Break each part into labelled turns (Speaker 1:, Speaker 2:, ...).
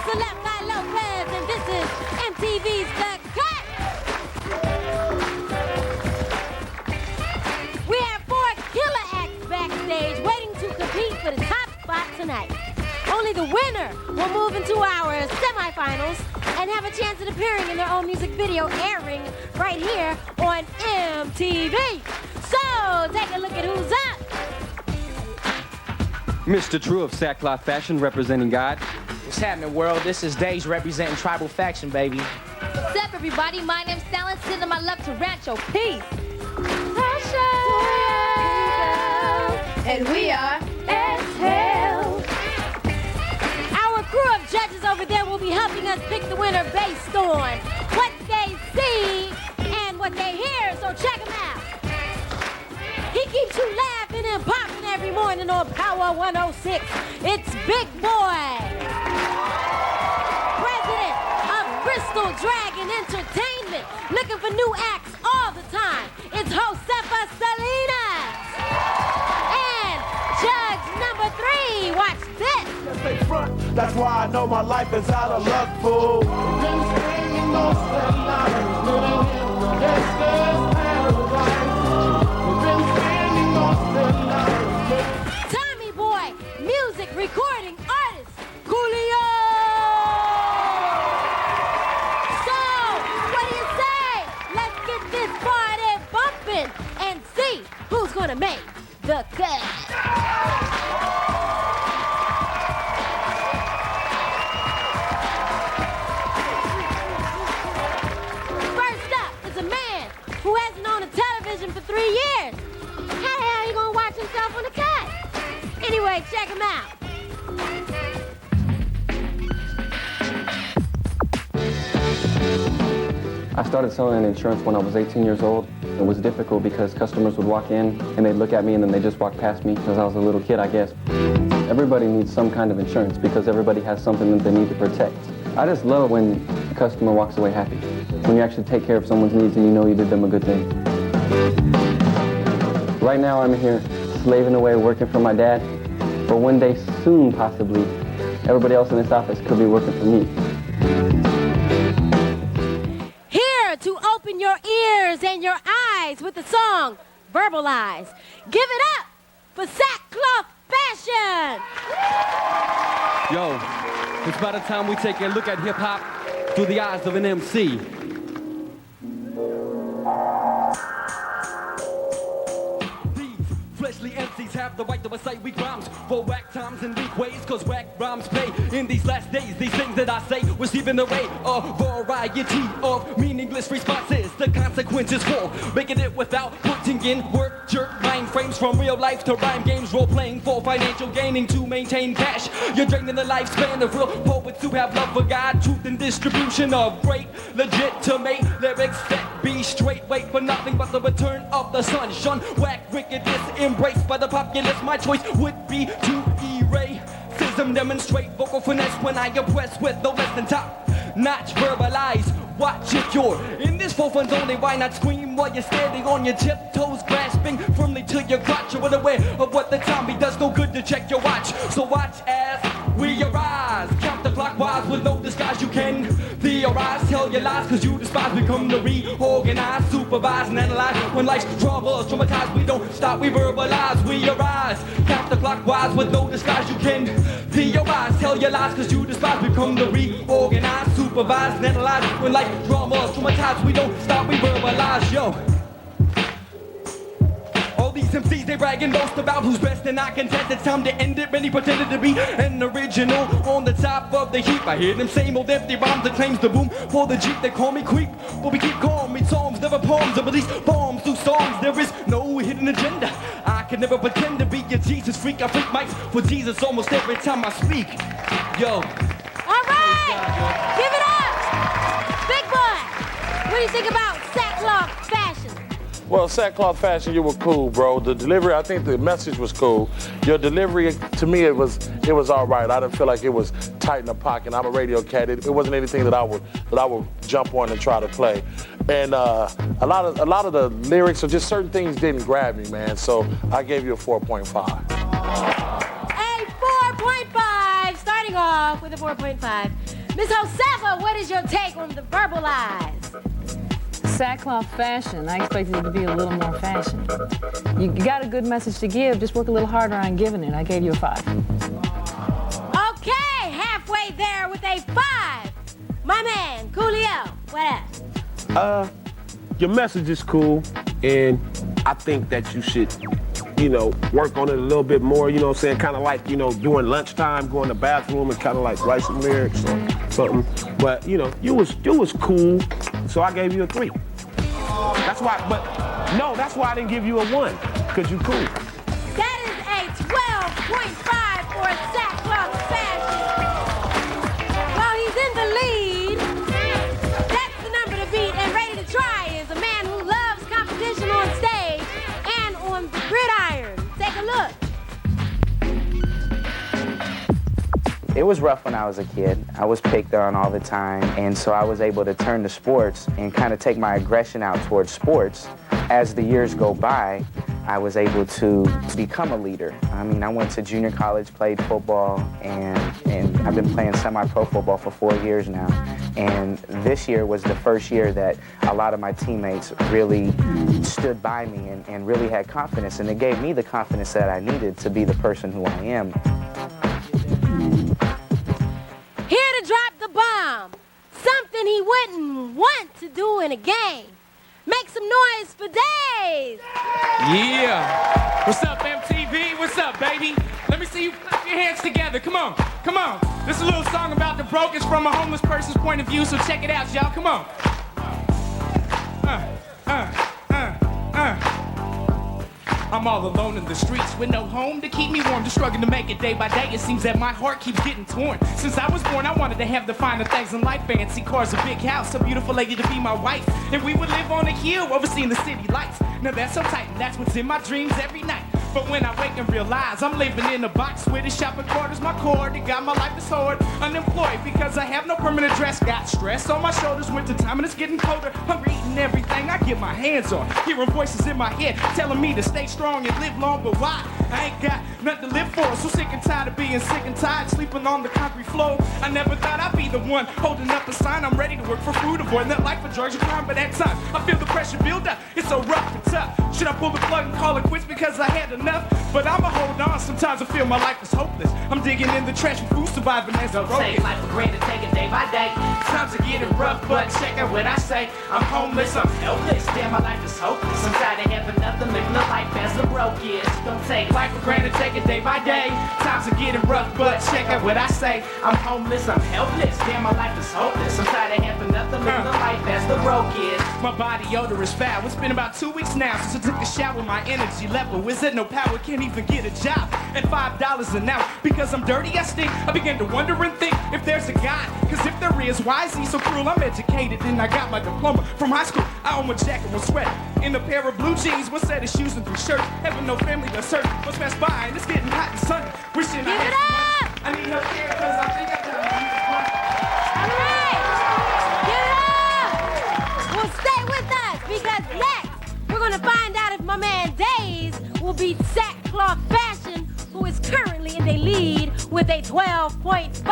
Speaker 1: is Left Eye Lopes, and this is MTV's The Cut. We have 4 killer acts backstage waiting to compete for the top spot tonight. Only the winner will move into our semifinals and have a chance at appearing in their own music video airing right here on MTV. So, take a look at who's up.
Speaker 2: Mr. True of Sackcloth Fashion, representing God.
Speaker 3: What's happening, world? This is Daze representing Tribal Faction, baby.
Speaker 4: What's up, everybody? My name's Thallon, sitting on my left to Rancho. Peace.
Speaker 1: And we are Exhale. Our crew of judges over there will be helping us pick the winner based on what they see and what they hear, so check them out. He keeps you laughing and popping every morning on Power 106. It's Big Boy. President of Bristol Dragon Entertainment, looking for new acts all the time. It's Josefa Salinas. And judge number 3, watch this.
Speaker 5: They front. That's why I know my life is out of luck, fool. Been spending most of the night living in the gangster's paradise. Been spending most of the night.
Speaker 1: Tommy Boy, music recording artist, Coolio. So, what do you say? Let's get this party bumping and see who's gonna make the cut. Who hasn't owned a television for 3 years. How the hell are you gonna watch himself on the cut? Anyway, check him out.
Speaker 2: I started selling insurance when I was 18 years old. It was difficult because customers would walk in and they'd look at me and then they just walk past me because I was a little kid, I guess. Everybody needs some kind of insurance because everybody has something that they need to protect. I just love when a customer walks away happy. When you actually take care of someone's needs and you know you did them a good thing. Right now I'm here slaving away working for my dad, but one day soon possibly everybody else in this office could be working for me.
Speaker 1: Here to open your ears and your eyes with the song Verbalize. Give it up for Sackcloth Fashion.
Speaker 2: Yo, it's about time we take a look at hip-hop through the eyes of an MC. Fleshly MCs have the right to recite weak rhymes for whack times and weak ways, cause whack rhymes pay. In these last days, these things that I say receive an array of variety of meaningless responses. The consequences for making it without putting in work. Jerk mind frames from real life to rhyme games, role playing for financial gaining to maintain cash. You're draining the lifespan of real poets who have love for God, truth and distribution of great legitimate lyrics that be straight. Wait for nothing but the return of the sun. Shun whack wickedness embraced by the populace. My choice would be to erase racism, demonstrate vocal finesse when I oppress with no less than top-notch verbalize. Watch it, you're in this for fun's only. Why not scream while you're standing on your tiptoes, grasping firmly to your crotch? You're unaware of what the time be. Does no good to check your watch. So watch as we arise, counterclockwise with no disguise. You can theorize, tell your lies, cause you despise. Become to reorganize, supervise, and analyze. When life's troubles traumatize, we don't stop, we verbalize. We arise, counterclockwise with no disguise. You can theorize, tell your lies, cause you despise. Become to reorganize, supervise, and analyze. When life dramas traumatize, we don't stop, we verbalize. Yo, all these MCs, they brag and boast about who's best and not content. It's time to end it. Many pretended to be an original on the top of the heap. I hear them same old empty rhymes that claims the boom for the Jeep. They call me creep, but we keep calm. Read psalms, never poems, or release bombs through songs. There is no hidden agenda. I can never pretend to be a Jesus freak. I freak mics for Jesus almost every time I speak. Yo.
Speaker 1: All right, give it up. Big Boy, what do you think about Sackcloth Fashion?
Speaker 5: Well, Sackcloth Fashion, you were cool, bro. The delivery, I think the message was cool. Your delivery, to me, it was all right. I didn't feel like it was tight in the pocket. I'm a radio cat. It wasn't anything that I would jump on and try to play. And a lot of the lyrics or just certain things didn't grab me, man. So I gave you a 4.5.
Speaker 1: A 4.5, starting off yourself with a 4.5. Miss Josefa, what is your take on the verbalize?
Speaker 6: Sackcloth fashion. I expected it to be a little more fashion. You got a good message to give, just work a little harder on giving it. I gave you a 5.
Speaker 1: Okay, halfway there with a 5. My man, Coolio, what up?
Speaker 7: Your message is cool, and I think that you should, work on it a little bit more, you know what I'm saying? Kind of like, during lunchtime, go in the bathroom and kind of like write some lyrics or something. But, you was cool, so I gave you a 3. That's why I didn't give you a 1, because you cool.
Speaker 1: That is a 12.5 for Sackcloth fashion. Well, he's in the lead. That's the number to beat, and ready to try is a man who loves competition on stage and on the gridiron. Take a look.
Speaker 3: It was rough when I was a kid. I was picked on all the time, and so I was able to turn to sports and kind of take my aggression out towards sports. As the years go by, I was able to become a leader. I mean, I went to junior college, played football, and I've been playing semi-pro football for 4 years now. And this year was the first year that a lot of my teammates really stood by me and really had confidence, and it gave me the confidence that I needed to be the person who I am.
Speaker 1: Here to drop the bomb. Something he wouldn't want to do in a game. Make some noise for Daze.
Speaker 8: Yeah. What's up, MTV? What's up, baby? Let me see you clap your hands together. Come on, come on. This is a little song about the broke. It's from a homeless person's point of view, so check it out, y'all. Come on. I'm all alone in the streets with no home to keep me warm, just struggling to make it day by day. It seems that my heart keeps getting torn. Since I was born, I wanted to have the finer things in life. Fancy cars, a big house, a beautiful lady to be my wife. And we would live on a hill overseeing the city lights. Now that's so tight, and that's what's in my dreams every night. But when I wake and realize I'm living in a box where the shopping quarters my cord, it got my life is hard. Unemployed because I have no permanent address. Got stress on my shoulders, winter time and it's getting colder. Hungry, eating everything I get my hands on. Hearing voices in my head telling me to stay strong and live long, but why? I ain't got nothing to live for. So sick and tired of being sick and tired, sleeping on the concrete floor. I never thought I'd be the one holding up a sign. I'm ready to work for food, avoiding that life of drugs and crime. But at times I feel the pressure build up. It's so rough and tough. Should I pull the plug and call it quits because I had enough? But I'ma hold on. Sometimes I feel my life is hopeless. I'm digging in the trash for food, surviving as I
Speaker 9: Take life for granted, take it day by day. Times are getting rough, but check out what I say. I'm homeless, I'm helpless. Damn, my life is hopeless. I'm tired of having nothing, living a life as the broke is. Don't take life for granted, take it day by day. Times are getting rough, but check out what I say. I'm homeless, I'm helpless. Damn, my life is hopeless. I'm tired of having nothing, living a life as the broke is.
Speaker 8: My body odor is foul. It's been about 2 weeks now since I took a shower. My energy level is at no power. Can't even get a job at $5 an hour. Because I'm dirty, I stink. I begin to wonder and think if there's a God. Cause if there is, why is he so cruel? I'm educated and I got my diploma from high school. I own a jacket, one sweater, in a pair of blue jeans, one set of shoes and 3 shirts. Having no family to serve. What's passed by and it's getting hot and sunny. Wishing I had some money. I need help here cause I think I got
Speaker 1: All right, give it up. Well, stay with us because next we're gonna find out if my man Daze will beat Sackcloth Fashion, who is currently in the lead with a 12.5.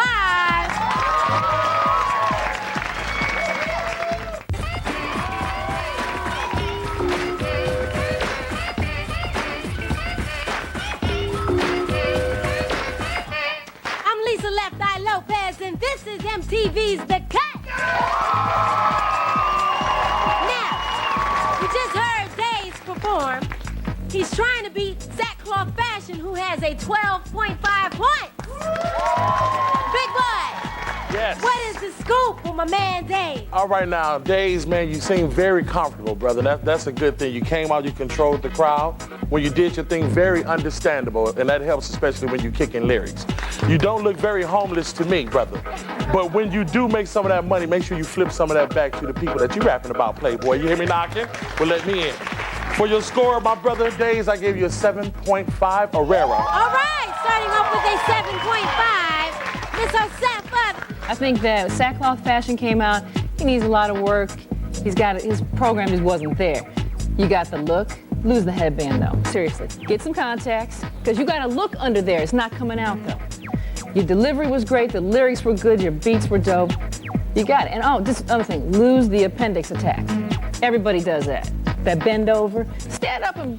Speaker 1: Left Eye Lopes, and this is MTV's The Cut. Now, we just heard Daze perform. He's trying to beat Sackcloth Fashion, who has a 12.5 points. Big boy.
Speaker 5: Yes.
Speaker 1: What is the scoop for my man Daze?
Speaker 5: All right now, Daze, man, you seem very comfortable, brother. That's a good thing. You came out, you controlled the crowd. When you did your thing, very understandable, and that helps especially when you kick in lyrics. You don't look very homeless to me, brother. But when you do make some of that money, make sure you flip some of that back to the people that you rapping about, Playboy. You hear me knocking? Well, let me in. For your score, my brother Daze, I gave you a 7.5 Herrera.
Speaker 1: All right, starting off with a 7.5. Miss Josefa.
Speaker 6: I think that Sackcloth Fashion came out. He needs a lot of work. His program just wasn't there. You got the look. Lose the headband though. Seriously, get some contacts because you got to look under there. It's not coming out though. Your delivery was great, the lyrics were good, your beats were dope. You got it. And oh, just another thing, lose the appendix attack. Everybody does that. That bend over, stand up and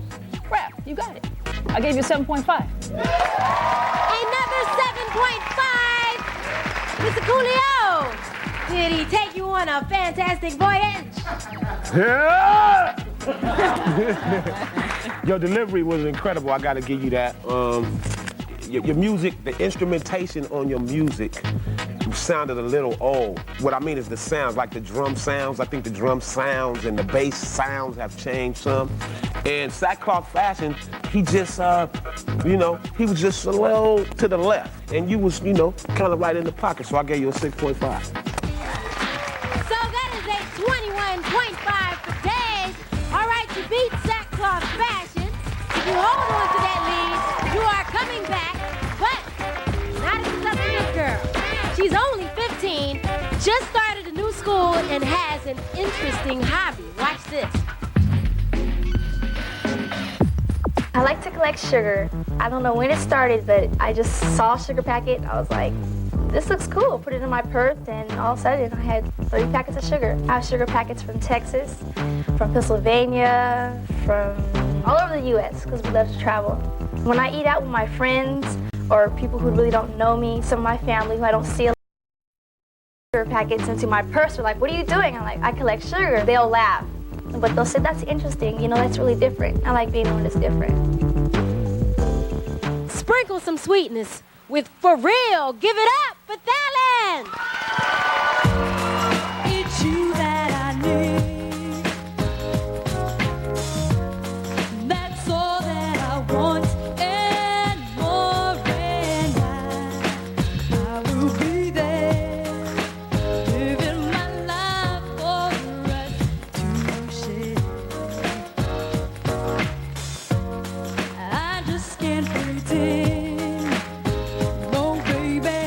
Speaker 6: rap. You got it. I gave you a 7.5.
Speaker 1: Another 7.5. Mr. Coolio, did he take you on a fantastic voyage?
Speaker 7: Yeah! Your delivery was incredible. I got to give you that. Your music, the instrumentation on your music sounded a little old. What I mean is the sounds, like the drum sounds. I think the drum sounds and the bass sounds have changed some. And Sackcloth Fashion, he just, he was just a little to the left. And you was, kind of right in the pocket. So I gave you a 6.5.
Speaker 1: So that is a 21.5 for Daze. All right, you beat Sackcloth Fashion. If you hold on to that lead, you are coming back. But not as tough as this girl. She's only 15, just started a new school, and has an interesting hobby. Watch this.
Speaker 10: I like to collect sugar. I don't know when it started, but I just saw a sugar packet. I was like, this looks cool. Put it in my purse, and all of a sudden I had 30 packets of sugar. I have sugar packets from Texas, from Pennsylvania, from all over the U.S., because we love to travel. When I eat out with my friends or people who really don't know me, some of my family who I don't see, sugar packets into my purse. They're like, what are you doing? I'm like, I collect sugar. They'll laugh. But they'll say, that's interesting. That's really different. I like being when it's different.
Speaker 1: Sprinkle some sweetness with For Real. Give it up for Thallon.
Speaker 11: It's you that I need. That's all that I want and more. And I will be there, living my life for us to share. I just can't pretend, no baby,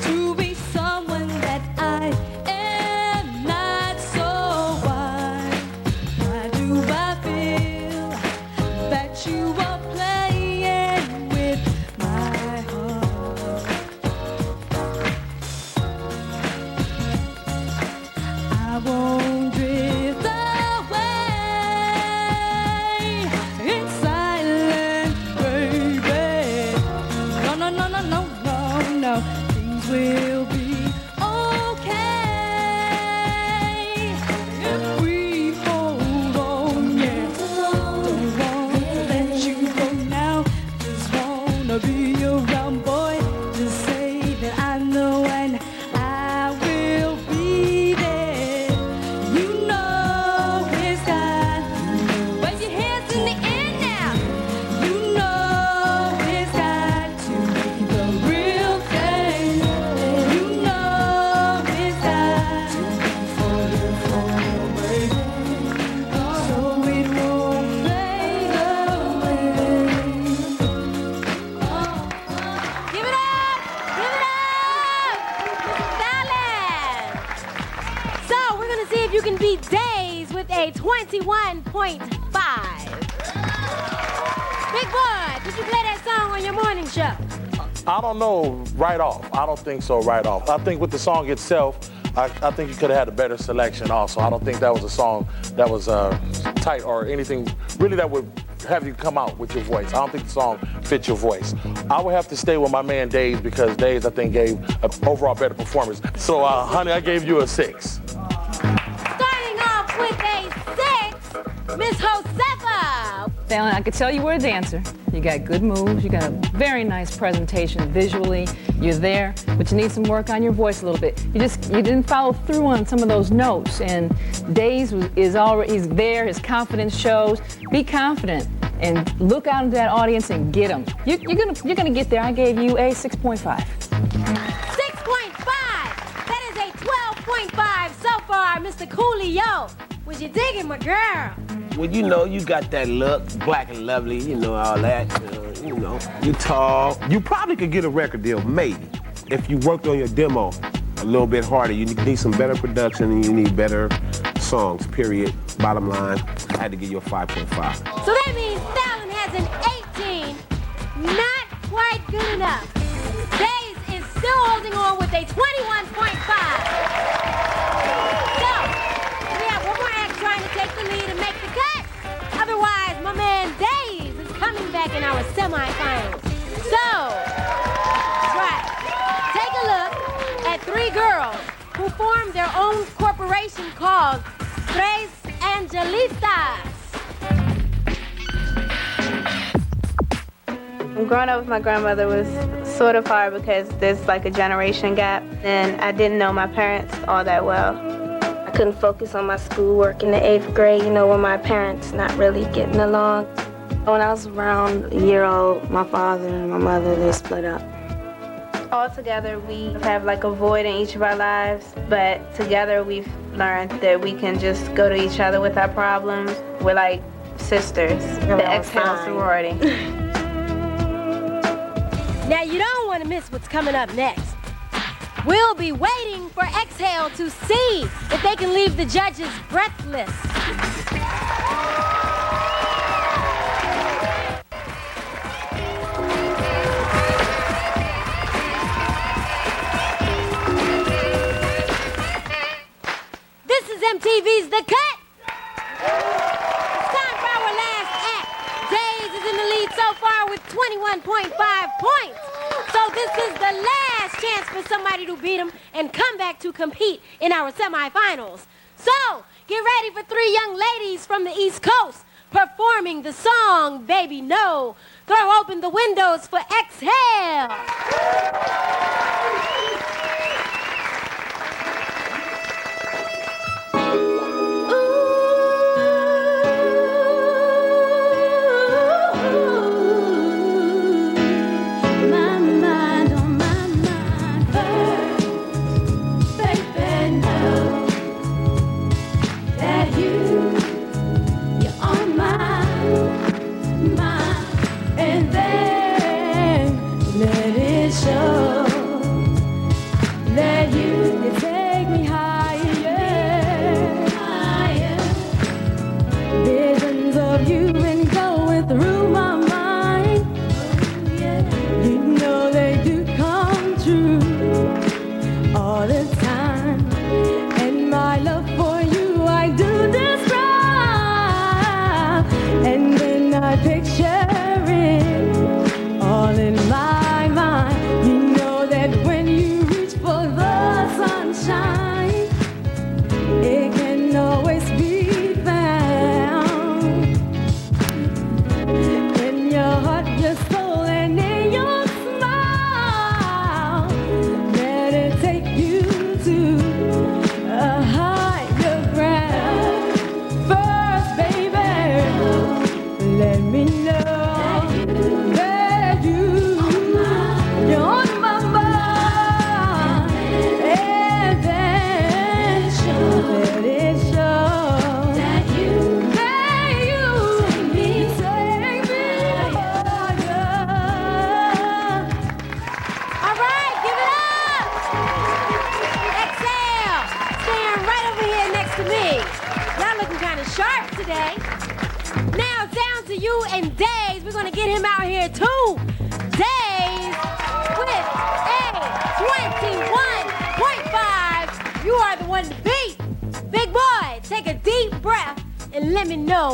Speaker 11: to be someone that I am not. So why do I feel that you are playing with my heart? I won't drift away in silence, baby. No. Things will be okay if we hold on, yeah. Don't wanna let you go now. Just wanna be around, boy. Just say that I know and I will be there. You know it's time. Wave your hands in the air now. You know it's got to be the real thing. You know it's got to be for you, baby. So it won't fade away.
Speaker 1: Give it up! Give it up! Thallon! So we're gonna see if you can beat Daze with a 21.5. Big boy, did you play that song on your morning show?
Speaker 5: I don't know right off. I don't think so right off. I think with the song itself, I think you could have had a better selection also. I don't think that was a song that was tight or anything really that would have you come out with your voice. I don't think the song fit your voice. I would have to stay with my man Daze because Daze, I think, gave an overall better performance. So, honey, I gave you a 6.
Speaker 1: Starting off with a 6, Miss Josefa.
Speaker 6: Thallon, I could tell you were a dancer. You got good moves, you got a very nice presentation visually, you're there, but you need some work on your voice a little bit. You didn't follow through on some of those notes, and Daze he's there, his confidence shows. Be confident and look out into that audience and get them. You're gonna get there. I gave you a 6.5.
Speaker 1: 6.5. That is a 12.5 so far, Mr. Coolio. Was you digging my girl?
Speaker 7: Well, you got that look, black and lovely, all that. You tall. You probably could get a record deal, maybe, if you worked on your demo a little bit harder. You need some better production and you need better songs, period. Bottom line, I had to give you a 5.5.
Speaker 1: So that means Thallon has an 18. Not quite good enough. Daze with a 21.5. So, we have one more act trying to take the lead and make the cut. Otherwise, my man Daze is coming back in our semifinals. So, that's right. Take a look at three girls who formed their own corporation called Tres Angelistas.
Speaker 12: Growing up with my grandmother was sort of hard because there's like a generation gap, and I didn't know my parents all that well. I couldn't focus on my schoolwork in the 8th grade, you know, with my parents not really getting along. When I was around a year old, my father and my mother, they split up. All together, we have like a void in each of our lives, but together we've learned that we can just go to each other with our problems. We're like sisters, the Exhale sorority.
Speaker 1: Now, you don't want to miss what's coming up next. We'll be waiting for Exhale to see if they can leave the judges breathless. This is MTV's The Cut. It's time for our last act. Daze is in the lead so far with 21.5 points. So this is the last chance for somebody to beat him and come back to compete in our semifinals. So get ready for three young ladies from the East Coast performing the song Baby No. Throw open the windows for Exhale.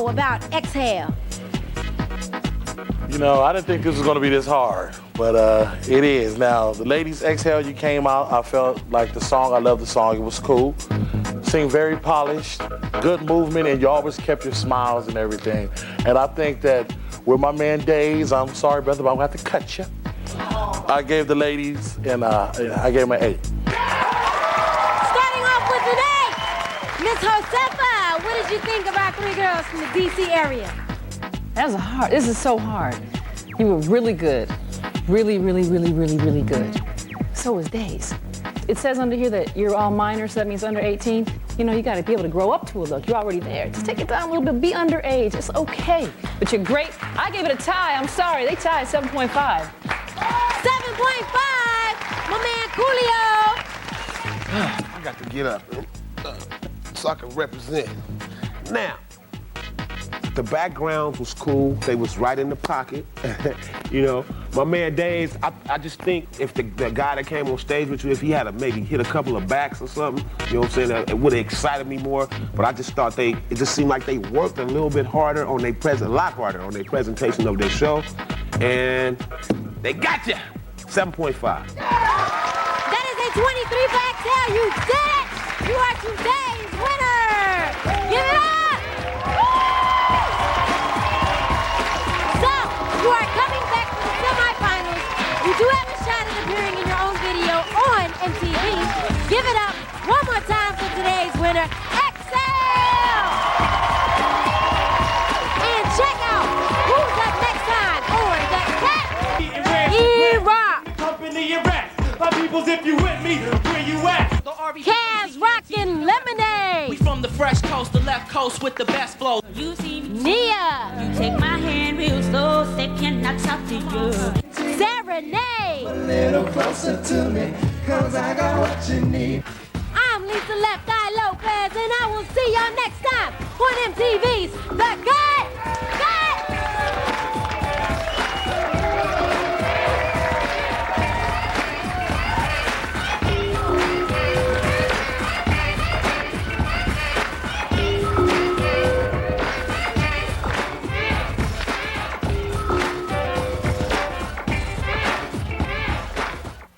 Speaker 1: About Exhale.
Speaker 5: You know, I didn't think this was going to be this hard, but it is. Now, the ladies, Exhale, you came out. I felt like the song, I love the song. It was cool. Seemed very polished, good movement, and you always kept your smiles and everything. And I think that with my man Daze, I'm sorry, brother, but I'm going to have to cut you. I gave the ladies, and I gave them an 8.
Speaker 1: Starting off with an 8, Miss Josefa, what did you think of our three girls from the D.C. area?
Speaker 6: That's hard. This is so hard. You were really good. Really, really, really, really, really good. So was Daze. It says under here that you're all minor, so that means under 18. You know, you got to be able to grow up to a look. You're already there. Just take it down a little bit. Be underage. It's okay. But you're great. I gave it a tie. I'm sorry. They tied 7.5.
Speaker 1: 7.5. My man Coolio.
Speaker 7: I got to get up so I can represent. Now, the backgrounds was cool. They was right in the pocket. You know, My man Daze, I just think if the guy that came on stage with you, if he had to maybe hit a couple of backs or something, you know what I'm saying, it would have excited me more. But I just thought it just seemed like they worked a little bit harder on a lot harder on their presentation of their show. And they got you. 7.5.
Speaker 1: That is a 23-pack sale. You did it. You are today's winner. Give it up. So, you are coming back for the semifinals. You do have a shot at appearing in your own video on MTV. Give it up one more time for today's winner, Excel. And check out who's up next time on The Cat. E-Rock.
Speaker 8: Company Iraq. My peoples, if you with me, where you at?
Speaker 1: Kaz Rockin' Lemonade.
Speaker 9: We from the fresh coast, the left coast with the best flow.
Speaker 11: You see me.
Speaker 1: Nia.
Speaker 11: You take my hand real slow, say can I talk to you?
Speaker 1: Serenade.
Speaker 13: A little closer to me, cause I got what you need.
Speaker 1: I'm Lisa Left Eye Lopez, and I will see y'all next time on MTV's The Cut.